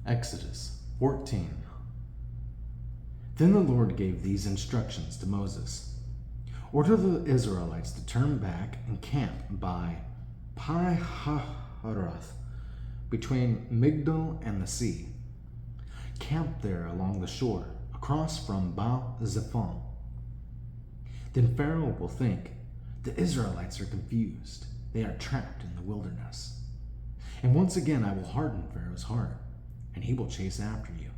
Exodus 14. Then the Lord gave these instructions to Moses. Order the Israelites to turn back and camp by Pi-hahiroth, between Migdol and the sea. Camp there along the shore, across from Baal-zephon. Then Pharaoh will think, the Israelites are confused. They are trapped in the wilderness. And once again I will harden Pharaoh's heart, and he will chase after you.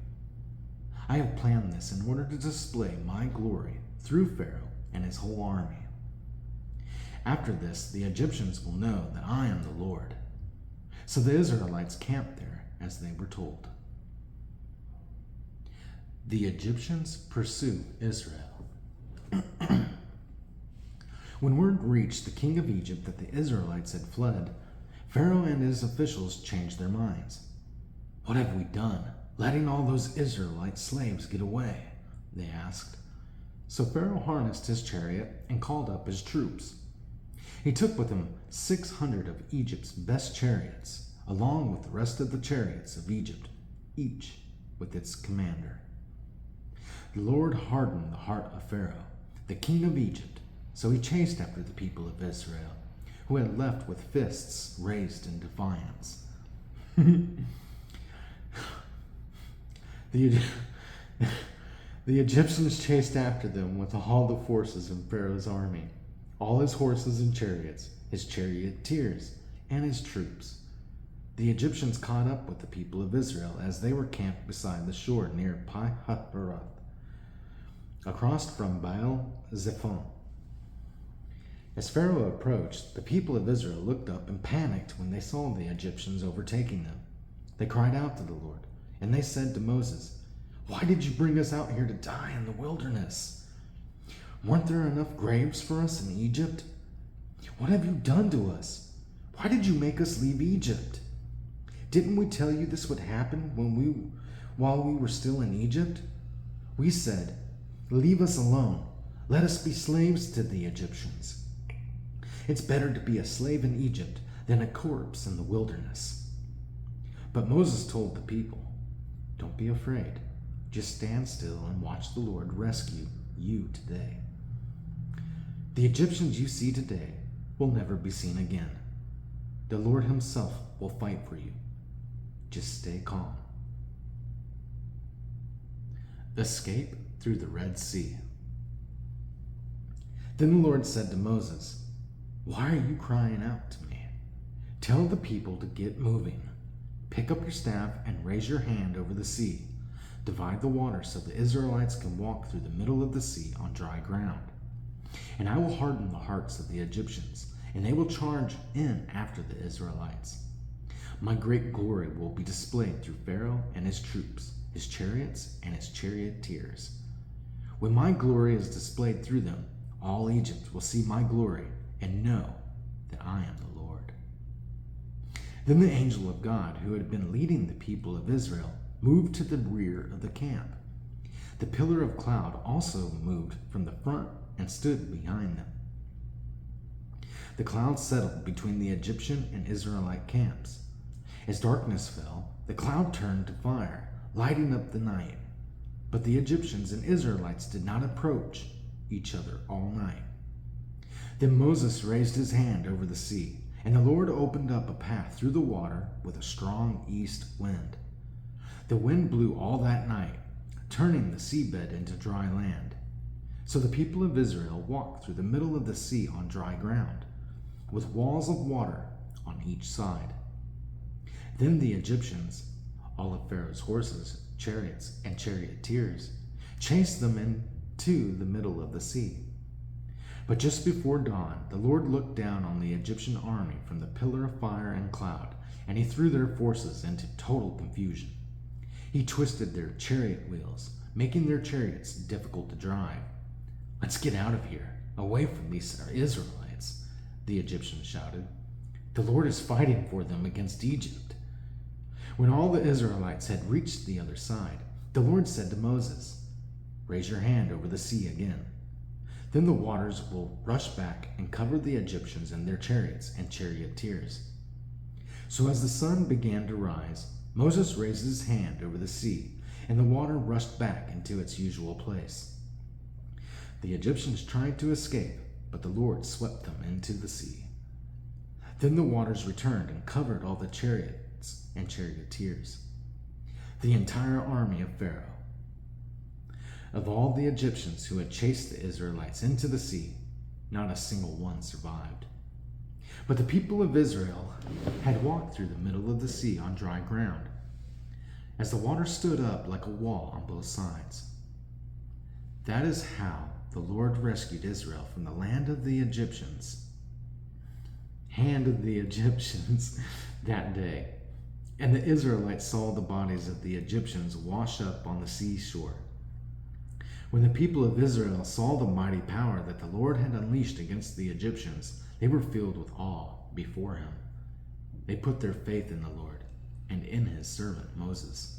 I have planned this in order to display my glory through Pharaoh and his whole army. After this, the Egyptians will know that I am the Lord. So the Israelites camped there as they were told. The Egyptians pursue Israel. When word reached the king of Egypt that the Israelites had fled, Pharaoh and his officials changed their minds. What have we done, letting all those Israelite slaves get away? They asked. So Pharaoh harnessed his chariot and called up his troops. He took with him 600 of Egypt's best chariots, along with the rest of the chariots of Egypt, each with its commander. The Lord hardened the heart of Pharaoh, the king of Egypt, so he chased after the people of Israel, who had left with fists raised in defiance. The Egyptians chased after them with all the forces of Pharaoh's army, all his horses and chariots, his charioteers, and his troops. The Egyptians caught up with the people of Israel as they were camped beside the shore near Pi-hahiroth, across from Baal-zephon. As Pharaoh approached, the people of Israel looked up and panicked when they saw the Egyptians overtaking them. They cried out to the Lord, and they said to Moses, "Why did you bring us out here to die in the wilderness? Weren't there enough graves for us in Egypt? What have you done to us? Why did you make us leave Egypt? Didn't we tell you this would happen while we were still in Egypt? We said, 'Leave us alone. Let us be slaves to the Egyptians.' It's better to be a slave in Egypt than a corpse in the wilderness." But Moses told the people, "Don't be afraid. Just stand still and watch the Lord rescue you today. The Egyptians you see today will never be seen again. The Lord himself will fight for you. Just stay calm." Escape through the Red Sea. Then the Lord said to Moses, "Why are you crying out to me? Tell the people to get moving. Pick up your staff and raise your hand over the sea. Divide the water so the Israelites can walk through the middle of the sea on dry ground. And I will harden the hearts of the Egyptians, and they will charge in after the Israelites. My great glory will be displayed through Pharaoh and his troops, his chariots and his charioteers. When my glory is displayed through them, all Egypt will see my glory and know that I am the Lord." Then the angel of God, who had been leading the people of Israel, moved to the rear of the camp. The pillar of cloud also moved from the front and stood behind them. The cloud settled between the Egyptian and Israelite camps. As darkness fell, the cloud turned to fire, lighting up the night. But the Egyptians and Israelites did not approach each other all night. Then Moses raised his hand over the sea, and the Lord opened up a path through the water with a strong east wind. The wind blew all that night, turning the seabed into dry land. So the people of Israel walked through the middle of the sea on dry ground, with walls of water on each side. Then the Egyptians, all of Pharaoh's horses, chariots, and charioteers, chased them into the middle of the sea. But just before dawn, the Lord looked down on the Egyptian army from the pillar of fire and cloud, and he threw their forces into total confusion. He twisted their chariot wheels, making their chariots difficult to drive. "Let's get out of here, away from these Israelites," the Egyptians shouted. "The Lord is fighting for them against Egypt." When all the Israelites had reached the other side, the Lord said to Moses, "Raise your hand over the sea again. Then the waters will rush back and cover the Egyptians and their chariots and charioteers." So as the sun began to rise, Moses raised his hand over the sea, and the water rushed back into its usual place. The Egyptians tried to escape, but the Lord swept them into the sea. Then the waters returned and covered all the chariots and charioteers, the entire army of Pharaoh. Of all the Egyptians who had chased the Israelites into the sea, not a single one survived. But the people of Israel had walked through the middle of the sea on dry ground, as the water stood up like a wall on both sides. That is how the Lord rescued Israel from the hand of the Egyptians that day. And the Israelites saw the bodies of the Egyptians wash up on the seashore. When the people of Israel saw the mighty power that the Lord had unleashed against the Egyptians, they were filled with awe before him. They put their faith in the Lord and in his servant Moses.